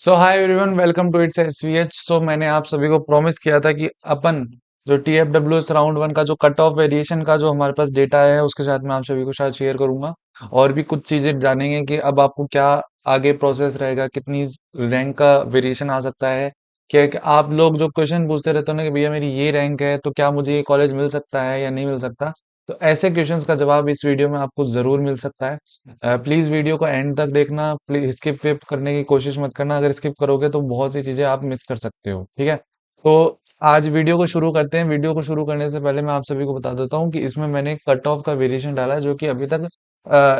So hi everyone, welcome to it's SVH. So मैंने आप सभी को प्रॉमिस किया था कि अपन जो टीएफडब्ल्यूएस राउंड वन का जो कट ऑफ वेरिएशन का जो हमारे पास डेटा है उसके साथ मैं आप सभी को शायद शेयर करूंगा। और भी कुछ चीजें जानेंगे कि अब आपको क्या आगे प्रोसेस रहेगा, कितनी रैंक का वेरिएशन आ सकता है। क्या कि आप लोग जो क्वेश्चन पूछते रहते हो ना कि भैया मेरी ये रैंक है तो क्या मुझे ये कॉलेज मिल सकता है या नहीं मिल सकता, तो ऐसे क्वेश्चंस का जवाब इस वीडियो में आपको जरूर मिल सकता है। प्लीज वीडियो को एंड तक देखना, प्लीज स्किप विप करने की कोशिश मत करना। अगर स्किप करोगे तो बहुत सी चीजें आप मिस कर सकते हो, ठीक है। तो आज वीडियो को शुरू करते हैं। वीडियो को शुरू करने से पहले मैं आप सभी को बता देता हूँ कि इसमें मैंने कट ऑफ का वेरिएशन डाला है, जो कि अभी तक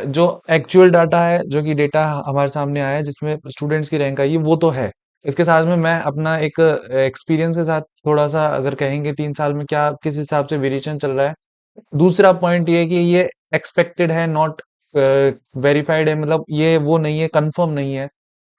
जो एक्चुअल डाटा है, जो कि डेटा हमारे सामने आया है जिसमें स्टूडेंट्स की रैंक आई है वो तो है। इसके साथ में मैं अपना एक एक्सपीरियंस के साथ थोड़ा सा अगर कहेंगे 3 साल में क्या किस हिसाब से वेरिएशन चल रहा है। दूसरा पॉइंट ये है कि ये एक्सपेक्टेड है, नॉट वेरीफाइड है, मतलब ये वो नहीं है, कंफर्म नहीं है।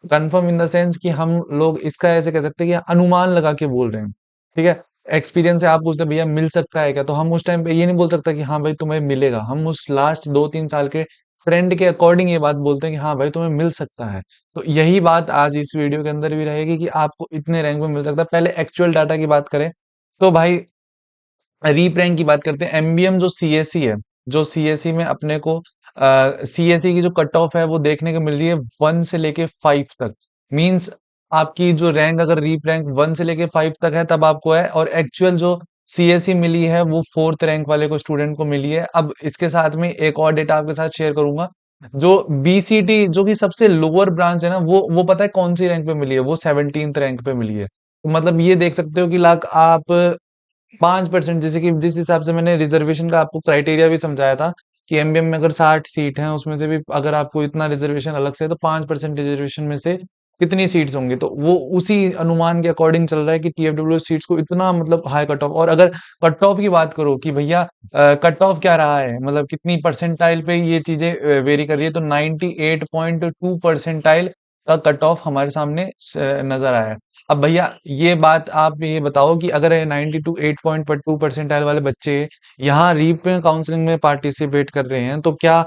कंफर्म इन द सेंस कि हम लोग इसका ऐसे कह सकते हैं कि अनुमान लगा के बोल रहे हैं, ठीक है। एक्सपीरियंस से आप पूछते हैं भैया मिल सकता है क्या, तो हम उस टाइम पे ये नहीं बोल सकता कि हाँ भाई तुम्हें मिलेगा। हम उस लास्ट 2-3 साल के ट्रेंड के अकॉर्डिंग ये बात बोलते हैं कि हाँ भाई तुम्हें मिल सकता है। तो यही बात आज इस वीडियो के अंदर भी रहेगी कि आपको इतने रैंक में मिल सकता है। पहले एक्चुअल डाटा की बात करें तो भाई रीप रैंक की बात करते हैं। एमबीएम जो सीएससी है, जो सीएससी में अपने को सीएससी की जो कट ऑफ है वो देखने को मिल रही है 1 से लेके 5 तक। मींस आपकी जो रैंक अगर रीप रैंक 1 से लेके 5 तक है तब आपको है, और एक्चुअल जो सीएससी मिली है वो 4th रैंक वाले को स्टूडेंट को मिली है। अब इसके साथ में एक और डेटा आपके साथ शेयर करूंगा। जो बीसीटी जो कि सबसे लोअर ब्रांच है ना, वो पता है कौन सी रैंक पे मिली है? वो 17th रैंक पे मिली है। तो मतलब ये देख सकते हो कि लाख आप 5%, जैसे कि जिस हिसाब से मैंने रिजर्वेशन का आपको क्राइटेरिया भी समझाया था कि एमबीएम में अगर 60 सीट हैं उसमें से भी अगर आपको इतना रिजर्वेशन अलग से है तो 5% रिजर्वेशन में से कितनी सीट्स होंगी, तो वो उसी अनुमान के अकॉर्डिंग चल रहा है कि टीएफडब्ल्यू सीट्स को इतना मतलब हाई कट ऑफ। और अगर कट ऑफ की बात करो कि भैया कट ऑफ क्या रहा है, मतलब कितनी परसेंटाइल पे ये चीजें वेरी कर रही है, तो 98.2 परसेंटाइल का कट ऑफ हमारे सामने नजर आया है। अब भैया ये बात आप ये बताओ कि अगर 98.2 परसेंटाइल वाले बच्चे यहाँ रीप में काउंसलिंग में पार्टिसिपेट कर रहे हैं तो क्या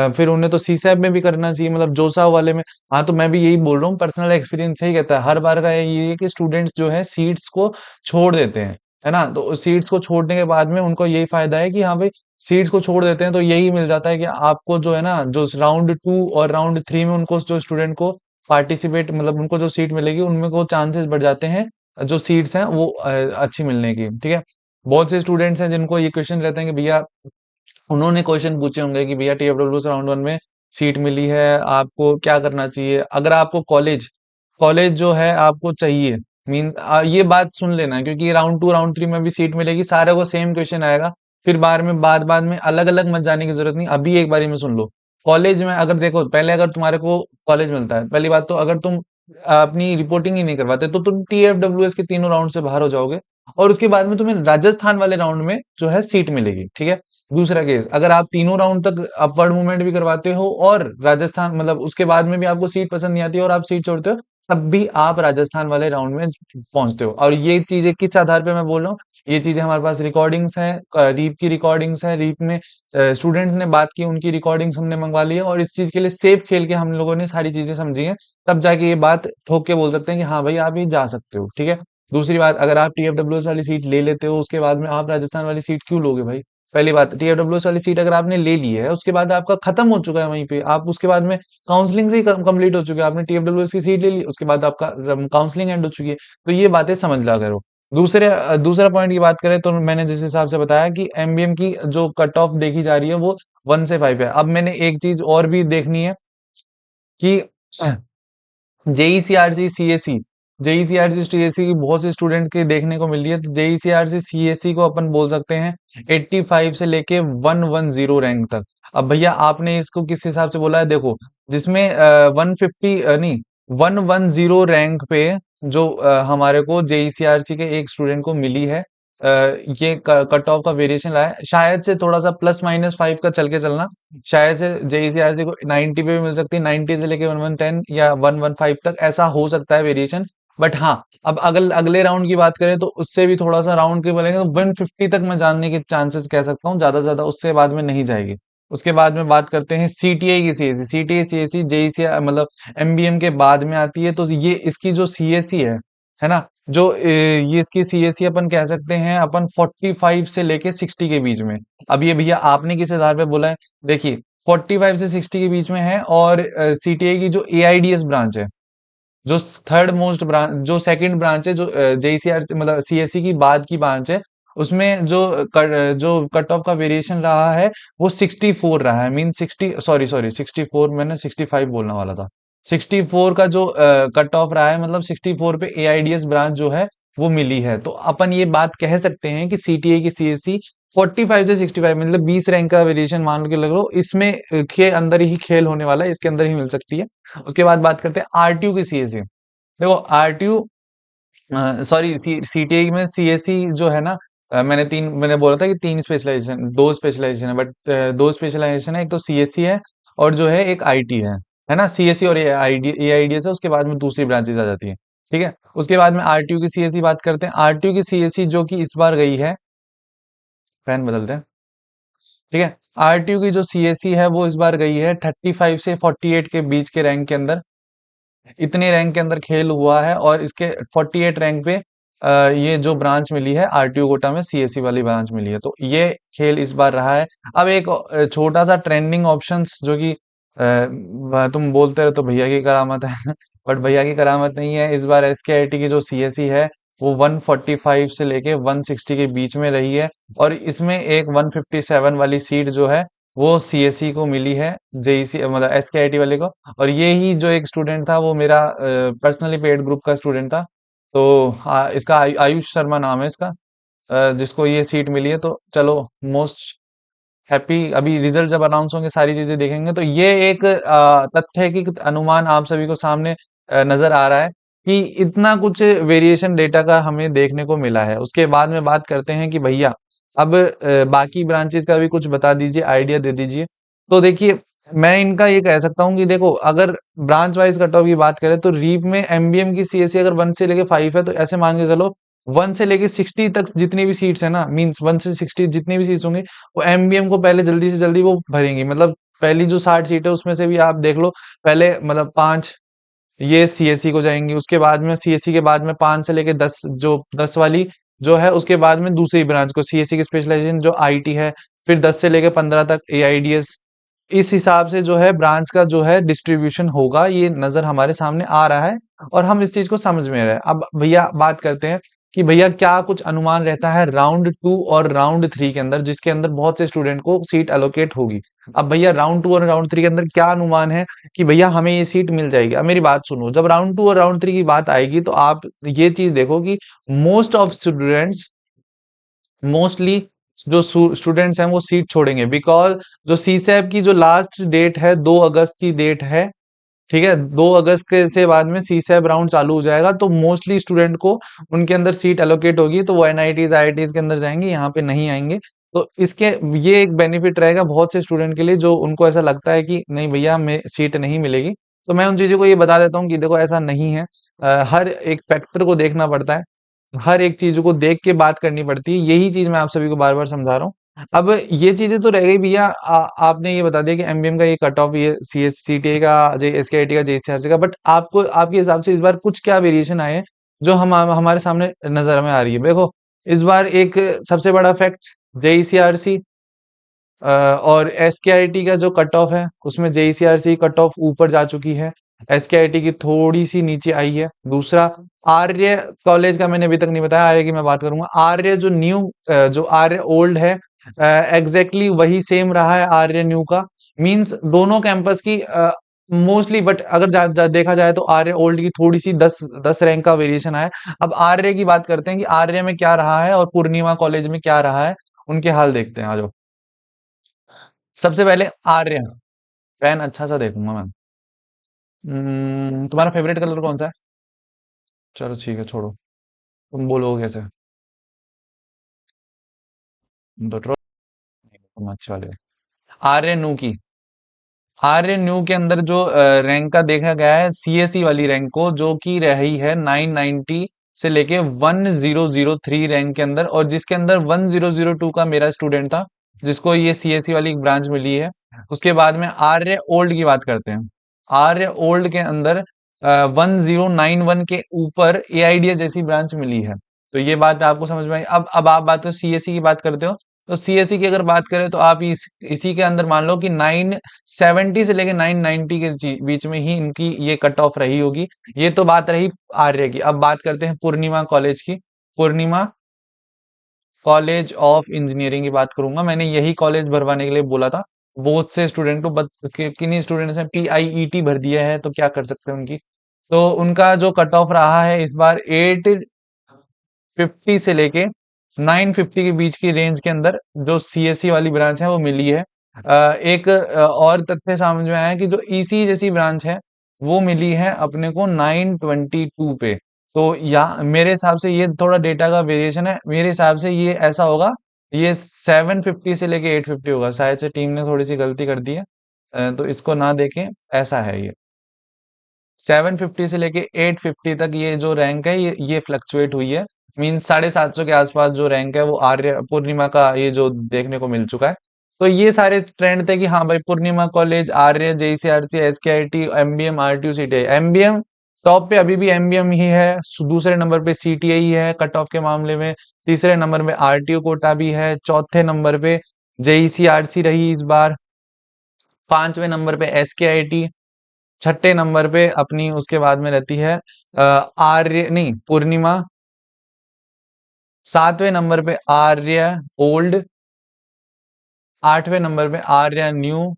फिर उन्हें तो सीसैप में भी करना चाहिए, मतलब जोसा वाले में। हाँ, तो मैं भी यही बोल रहा हूँ, पर्सनल एक्सपीरियंस यही कहता है। हर बार का ये है कि स्टूडेंट्स जो है सीट्स को छोड़ देते हैं, है ना। तो सीट्स को छोड़ने के बाद में उनको यही फायदा है कि हाँ भाई सीट्स को छोड़ देते हैं तो यही मिल जाता है कि आपको जो है ना, जो राउंड 2 और राउंड 3 में उनको जो स्टूडेंट को पार्टिसिपेट मतलब उनको जो सीट मिलेगी उनमें को चांसेस बढ़ जाते हैं जो सीट्स हैं वो अच्छी मिलने की, ठीक है। बहुत से स्टूडेंट्स हैं जिनको ये क्वेश्चन रहते हैं कि भैया उन्होंने क्वेश्चन पूछे होंगे कि भैया टीएफडब्ल्यू राउंड वन में सीट मिली है, आपको क्या करना चाहिए अगर आपको कॉलेज कॉलेज जो है आपको चाहिए। ये बात सुन लेना, क्योंकि राउंड 2 राउंड 3 में भी सीट मिलेगी, सारे को सेम क्वेश्चन आएगा। फिर बाद में अलग अलग मत जाने की जरूरत नहीं, अभी एक बारी में सुन लो। कॉलेज में अगर देखो, पहले अगर तुम्हारे को कॉलेज मिलता है, पहली बात तो अगर तुम अपनी रिपोर्टिंग ही नहीं करवाते तो तुम टीएफडब्ल्यूएस के तीनों राउंड से बाहर हो जाओगे, और उसके बाद में तुम्हें राजस्थान वाले राउंड में जो है सीट मिलेगी, ठीक है। दूसरा केस, अगर आप तीनों राउंड तक अपवर्ड मूवमेंट भी करवाते हो और राजस्थान मतलब उसके बाद में भी आपको सीट पसंद नहीं आती और आप सीट छोड़ते हो, तब भी आप राजस्थान वाले राउंड में पहुंचते हो। और ये चीजें किस आधार पे मैं बोल रहा हूँ, ये चीजें हमारे पास रिकॉर्डिंग्स हैं, रीप की रिकॉर्डिंग्स है, रीप में स्टूडेंट्स ने बात की, उनकी रिकॉर्डिंग्स हमने मंगवा ली है, और इस चीज के लिए सेफ खेल के हम लोगों ने सारी चीजें समझी हैं। तब जाके ये बात ठोक के बोल सकते हैं कि हाँ भाई आप ये जा सकते हो, ठीक है। दूसरी बात, अगर आप टीएफडब्ल्यूएस वाली सीट ले लेते हो उसके बाद में आप राजस्थान वाली सीट क्यों लोगे भाई? पहली बात, टीएफडब्ल्यूएस वाली सीट अगर आपने ले ली है उसके बाद आपका खत्म हो चुका है वहीं पे, आप उसके बाद में काउंसलिंग से ही कंप्लीट हो चुके हैं। आपने टीएफडब्ल्यूएस की सीट ले ली, उसके बाद आपका काउंसलिंग एंड हो चुकी है। तो ये बातें समझ ला करो। दूसरा पॉइंट की बात करें तो मैंने जिस हिसाब से बताया कि एमबीएम की जो कट ऑफ देखी जा रही है वो 1 से 5 है। अब मैंने एक चीज और भी देखनी है कि जेईसीआरसी सीएससी, जेईसीआरसी सीएससी की बहुत से स्टूडेंट के देखने को मिल रही है, तो जेईसीआरसी सीएससी को अपन बोल सकते हैं 85 से लेके 110 रैंक तक। अब भैया आपने इसको किस हिसाब से बोला है, देखो जिसमें 150 नहीं 110 रैंक पे जो हमारे को जेईसीआरसी के एक स्टूडेंट को मिली है, ये कट ऑफ का वेरिएशन रहा है शायद से थोड़ा सा +-5 का चल के चलना। शायद से जेईसीआरसी को 90 पे भी मिल सकती है, 90 से लेके 1110 या 115 तक ऐसा हो सकता है वेरिएशन। बट हाँ, अब अगल अगले राउंड की बात करें तो उससे भी थोड़ा सा राउंड के बोलेंगे तो 150 तक मैं जानने के चांसेस कह सकता हूँ, ज्यादा से ज्यादा उससे बाद में नहीं जाएगी। उसके बाद में बात करते हैं सीटीआई की सीएससी। सीटीआई सीएससी जेईसी मतलब एमबीएम के बाद में आती है। तो ये इसकी जो सीएससी है ना, जो ये इसकी सीएससी अपन कह सकते हैं अपन 45 से लेके 60 के बीच में। अब ये भैया आपने किस आधार पे बोला है? देखिए 45 से 60 के बीच में है, और सीटीआई की जो एआईडीएस ब्रांच है, जो थर्ड मोस्ट ब्रांच, जो सेकंड ब्रांच है, जो जेईसीआर मतलब सीएससी की बाद की ब्रांच है, उसमें जो कट ऑफ का वेरिएशन रहा है वो 64 रहा है। मीन 60, सॉरी सॉरी 64, मैंने 65 बोलने वाला था। 64 का जो कट ऑफ रहा है, मतलब 64 पे एआईडीएस ब्रांच जो है वो मिली है। तो अपन ये बात कह सकते हैं कि सीटीआई की सीएससी 45 से 65 मतलब 20 रैंक का वेरिएशन मान के लग लो, इसमें के अंदर ही खेल होने वाला है, इसके अंदर ही मिल सकती है। उसके बाद बात करते हैं आरटीयू की सीएससी। देखो आरटीयू, सॉरी सीटीआई में सीएससी जो है ना, मैंने बोला था कि तीन स्पेशलाइजेशन, दो स्पेशलाइजेशन है, बट दो स्पेशलाइजेशन है। एक तो सीएससी है, और जो है एक आईटी है ना। सीएससी और एआईडीएस है, उसके बाद में दूसरी ब्रांचेस आ जाती है। ठीक है, उसके बाद में आरटीयू की सीएससी बात करते हैं। आरटीयू की सीएससी जो कि इस बार गई है, फैन बदलते हैं। ठीक है, आरटीयू की जो सीएससी है वो इस बार गई है 35 से 48 के बीच के रैंक के अंदर। इतने रैंक के अंदर खेल हुआ है, और इसके 48 रैंक पे ये जो ब्रांच मिली है आरटीयू कोटा में, सीएससी वाली ब्रांच मिली है। तो ये खेल इस बार रहा है। अब एक छोटा सा ट्रेंडिंग ऑप्शंस जो कि तुम बोलते रहे तो भैया की करामत है बट भैया की करामत नहीं है। इस बार एसकेआईटी की जो सीएससी है वो 145 से लेके 160 के बीच में रही है, और इसमें एक 157 वाली सीट जो है वो सीएससी को मिली है, जेईसी मतलब एसकेआईटी वाले को। और ये ही जो एक स्टूडेंट था वो मेरा पर्सनली पेड ग्रुप का स्टूडेंट था। तो इसका आयुष शर्मा नाम है इसका, जिसको ये सीट मिली है। तो चलो, मोस्ट हैप्पी। अभी रिजल्ट जब अनाउंस होंगे सारी चीजें देखेंगे। तो ये एक तथ्य है कि अनुमान आप सभी को सामने नजर आ रहा है कि इतना कुछ वेरिएशन डेटा का हमें देखने को मिला है। उसके बाद में बात करते हैं कि भैया अब बाकी ब्रांचेस का भी कुछ बता दीजिए, आइडिया दे दीजिए। तो देखिए, मैं इनका ये कह सकता हूँ कि देखो, अगर ब्रांच वाइज कट ऑफ की बात करें तो रीप में एमबीएम की सीएससी अगर 1 से लेके 5 है, तो ऐसे मान के चलो 1 से लेके 60 तक जितनी भी सीट्स है ना, मींस 1 से 60 जितनी भी सीट्स होंगी, वो एमबीएम को पहले जल्दी से जल्दी वो भरेंगी। मतलब पहली जो 60 सीट है उसमें से भी आप देख लो, पहले मतलब 5 ये सीएससी को जाएंगी। उसके बाद में सीएससी के बाद में 5 से लेके 10, जो 10 वाली जो है, उसके बाद में दूसरी ब्रांच को सीएससी की स्पेशलाइजेशन जो आईटी है। फिर 10 से लेके 15 तक एआईडीएस। इस हिसाब से जो है ब्रांच का जो है डिस्ट्रीब्यूशन होगा, ये नजर हमारे सामने आ रहा है, और हम इस चीज को समझ में रहे हैं। अब भैया बात करते हैं कि भैया क्या कुछ अनुमान रहता है राउंड 2 और राउंड 3 के अंदर, जिसके अंदर बहुत से स्टूडेंट को सीट एलोकेट होगी। अब भैया राउंड 2 और राउंड 3 के अंदर क्या अनुमान है कि भैया हमें ये सीट मिल जाएगी? अब मेरी बात सुनो, जब राउंड 2 और राउंड 3 की बात आएगी तो आप ये चीज देखो कि मोस्ट ऑफ स्टूडेंट्स, मोस्टली जो स्टूडेंट्स हैं वो सीट छोड़ेंगे, बिकॉज जो सीसैब की जो लास्ट डेट है 2 अगस्त की डेट है। ठीक है, 2 अगस्त के से बाद में सीसैब राउंड चालू हो जाएगा, तो मोस्टली स्टूडेंट को उनके अंदर सीट एलोकेट होगी, तो वो एनआईटीज आईआईटीज के अंदर जाएंगे, यहाँ पे नहीं आएंगे। तो इसके ये एक बेनिफिट रहेगा बहुत से स्टूडेंट के लिए, जो उनको ऐसा लगता है कि नहीं भैया हमें सीट नहीं मिलेगी। तो मैं उन चीजों को ये बता देता हूँ कि देखो ऐसा नहीं है। हर एक फैक्टर को देखना पड़ता है, हर एक चीज को देख के बात करनी पड़ती है। यही चीज मैं आप सभी को बार बार समझा रहा हूँ। अब ये चीजें तो रह गई भैया, आपने ये बता दिया कि एमबीएम का ये कट ऑफ, ये सीएससीटीए का, जे एसकेआईटी का, जेसीआरसी का, बट आपको आपके हिसाब से इस बार कुछ क्या वेरिएशन आए हैं जो हमारे सामने नजर में आ रही है? देखो, इस बार एक सबसे बड़ा फैक्ट, जेईसीआरसी और एसकेआईटी का जो कट ऑफ है, उसमें जेईसीआरसी कट ऑफ ऊपर जा चुकी है, एसकेआईटी की थोड़ी सी नीचे आई है। दूसरा, आर्य कॉलेज का मैंने अभी तक नहीं बताया, आर्य की मैं बात करूंगा। आर्य जो न्यू, जो आर्य ओल्ड है, एग्जैक्टली वही सेम रहा है आर्य न्यू का। मींस दोनों कैंपस की मोस्टली, बट अगर देखा जाए तो आर्य ओल्ड की थोड़ी सी 10 रैंक का वेरिएशन आया है। अब आर्य की बात करते हैं कि आर्य में क्या रहा है और पूर्णिमा कॉलेज में क्या रहा है, उनके हाल देखते हैं। आ जाओ, सबसे पहले आर्य। पेन अच्छा सा देखूंगा मैं। तुम्हारा फेवरेट कलर कौन सा है? चलो ठीक है, छोड़ो। तुम बोलोगे कैसे? तो तुम अच्छे वाले हो। आर्य नू की, आर्य न्यू के अंदर जो रैंक का देखा गया है, सीएससी वाली रैंक को, जो कि रही है 990 से लेके 1003 रैंक के अंदर, और जिसके अंदर 1002 का मेरा स्टूडेंट था। जिसको ये सीएससी वाली ब्रांच मिली है। उसके बाद में आर्य ओल्ड की बात करते हैं। आर्य ओल्ड के अंदर 1091 के ऊपर एआईडीएस जैसी ब्रांच मिली है। तो ये बात आपको समझ में आई। अब आप बात करो सीएससी की बात करते हो, तो सीएससी की अगर बात करें तो आप इसी के अंदर मान लो कि 970 से लेके 990 के बीच में ही इनकी ये कट ऑफ रही होगी। ये तो बात रही आर्य की। अब बात करते हैं पूर्णिमा कॉलेज की। पूर्णिमा कॉलेज ऑफ इंजीनियरिंग की बात करूंगा। मैंने यही कॉलेज भरवाने के लिए बोला था बहुत से स्टूडेंट को, किन्हीं स्टूडेंट्स ने पीआईईटी भर दिया है, तो क्या कर सकते हैं उनकी। तो उनका जो कट ऑफ रहा है इस बार 850 से लेके 950 के बीच की रेंज के अंदर जो सीएससी वाली ब्रांच है वो मिली है। एक और तथ्य समझ में आया है कि जो ईसी जैसी ब्रांच है वो मिली है अपने को 922 पे। तो या मेरे हिसाब से ये थोड़ा डेटा का वेरिएशन है, मेरे हिसाब से ये ऐसा होगा, ये 750 से लेके 850 होगा। शायद से टीम ने थोड़ी सी गलती कर दी है, तो इसको ना देखें, ऐसा है ये। 750 से लेके 850 तक ये जो रैंक है ये फ्लक्चुएट हुई है। मीन्स 750 के आसपास जो रैंक है वो आर्य पूर्णिमा का ये जो देखने को मिल चुका है। तो ये सारे ट्रेंड थे कि हाँ भाई Purnima college, Arya, JECRC, SKIT, MBM, RTU, CTI. MBM top पे अभी भी एमबीएम ही है। दूसरे नंबर पे सीटीआई है कट ऑफ के मामले में। तीसरे नंबर में आरटीयू कोटा भी है। चौथे नंबर पे जेईसीआरसी रही इस बार। पांचवें नंबर पे एसकेआईटी। छठे नंबर पे अपनी उसके बाद में रहती है आर्य, नहीं, पूर्णिमा। सातवें नंबर पे आर्य ओल्ड। आठवें नंबर पे आर्य न्यू।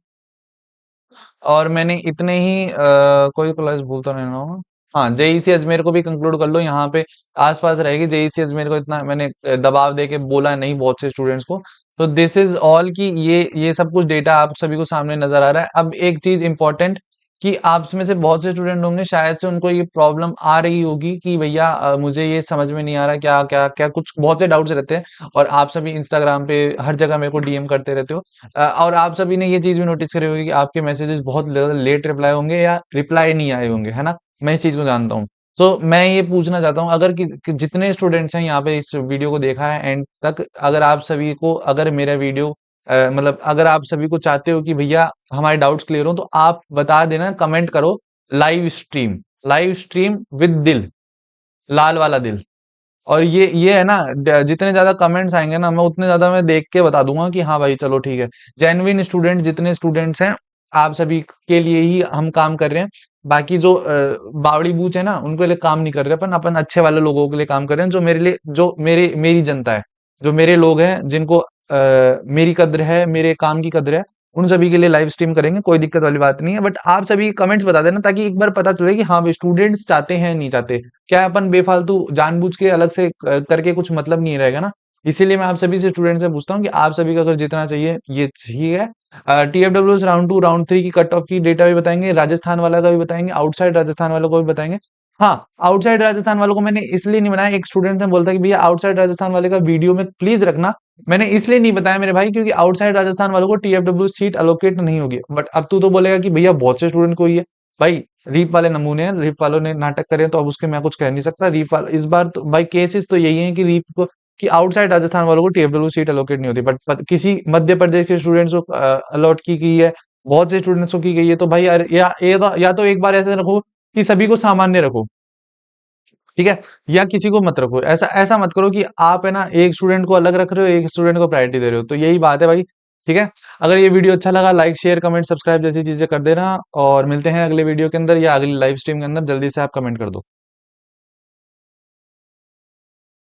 और मैंने इतने ही कोई प्लस भूलता नहीं ना। हाँ, जेईसी अजमेर को भी कंक्लूड कर लो, यहाँ पे आसपास रहेगी। जेईसी अजमेर को इतना मैंने दबाव दे के बोला नहीं बहुत से स्टूडेंट्स को। तो दिस इज ऑल कि ये सब कुछ डेटा आप सभी को सामने नजर आ रहा है। अब एक चीज इंपॉर्टेंट कि आप में से बहुत से स्टूडेंट होंगे शायद से उनको ये प्रॉब्लम आ रही होगी कि भैया मुझे ये समझ में नहीं आ रहा, क्या क्या क्या, कुछ बहुत से डाउट्स रहते हैं। और आप सभी इंस्टाग्राम पे हर जगह मेरे को डीएम करते रहते हो। और आप सभी ने ये चीज भी नोटिस करी होगी कि आपके मैसेजेस बहुत ज्यादा लेट रिप्लाई होंगे या रिप्लाई नहीं आए होंगे, है ना। मैं इस चीज को जानता हूँ। तो मैं ये पूछना चाहता हूँ, अगर कि जितने स्टूडेंट्स हैं यहाँ पे इस वीडियो को देखा है एंड तक, अगर आप सभी को अगर मेरा वीडियो मतलब अगर आप सभी को चाहते हो कि भैया हमारे डाउट्स क्लियर हो, तो आप बता देना, कमेंट करो live stream. Live stream with दिल, लाल वाला दिल। और ये है ना, जितने ज्यादा कमेंट्स आएंगे ना, मैं उतने ज्यादा मैं देख के बता दूंगा कि हाँ भाई चलो ठीक है। जेन्युइन स्टूडेंट जितने स्टूडेंट्स हैं आप सभी के लिए ही हम काम कर रहे हैं। बाकी जो बावड़ी बूच है ना उनके लिए काम नहीं कर रहे अपन अपन अच्छे वाले लोगों के लिए काम कर रहे हैं, जो मेरे लिए, जो मेरी जनता है, जो मेरे लोग हैं जिनको मेरी कद्र है, मेरे काम की कद्र है, उन सभी के लिए लाइव स्ट्रीम करेंगे। कोई दिक्कत वाली बात नहीं है। बट आप सभी कमेंट्स बता देना ताकि एक बार पता चले कि हाँ भाई स्टूडेंट्स चाहते हैं नहीं चाहते। क्या अपन बेफालतू जानबूझ के अलग से करके कुछ मतलब नहीं रहेगा ना। इसीलिए मैं आप सभी से स्टूडेंट से पूछता हूँ कि आप सभी का अगर जितना चाहिए ये चाहिए है। टीएफडब्ल्यू राउंड 2 राउंड 3 की कट ऑफ की डेटा भी बताएंगे, राजस्थान वाला का भी बताएंगे, आउटसाइड राजस्थान वालों को भी बताएंगे। हाँ, आउटसाइड राजस्थान वालों को मैंने इसलिए नहीं बनाया, एक स्टूडेंट ने बोलता कि भैया आउटसाइड राजस्थान वाले का वीडियो में प्लीज रखना। मैंने इसलिए नहीं बताया मेरे भाई क्योंकि आउटसाइड राजस्थान वालों को टीएफडब्ल्यू सीट अलोकेट नहीं होगी। बट अब तू तो बोलेगा कि भैया बहुत से स्टूडेंट को ही है। भाई रीप वाले नमूने हैं, रीप वालों ने नाटक करे तो अब उसके मैं कुछ कह नहीं सकता। रीप वाला इस बार तो भाई केसेस तो यही है कि रीप को, कि आउटसाइड राजस्थान वालों को टीएफडब्ल्यू सीट अलोकेट नहीं होती, बट किसी मध्य प्रदेश के स्टूडेंट्स को अलॉट की गई है, बहुत से स्टूडेंट्स को की गई है। तो भाई यार या तो एक बार ऐसे रखो कि सभी को सामान्य रखो, ठीक है। या किसी को मत रखो, ऐसा ऐसा मत करो कि आप है ना एक स्टूडेंट को अलग रख रहे हो, एक स्टूडेंट को प्रायोरिटी दे रहे हो। तो यही बात है भाई, ठीक है। अगर ये वीडियो अच्छा लगा लाइक शेयर कमेंट सब्सक्राइब जैसी चीजें कर देना, और मिलते हैं अगले वीडियो के अंदर या अगली लाइव स्ट्रीम के अंदर। जल्दी से आप कमेंट कर दो।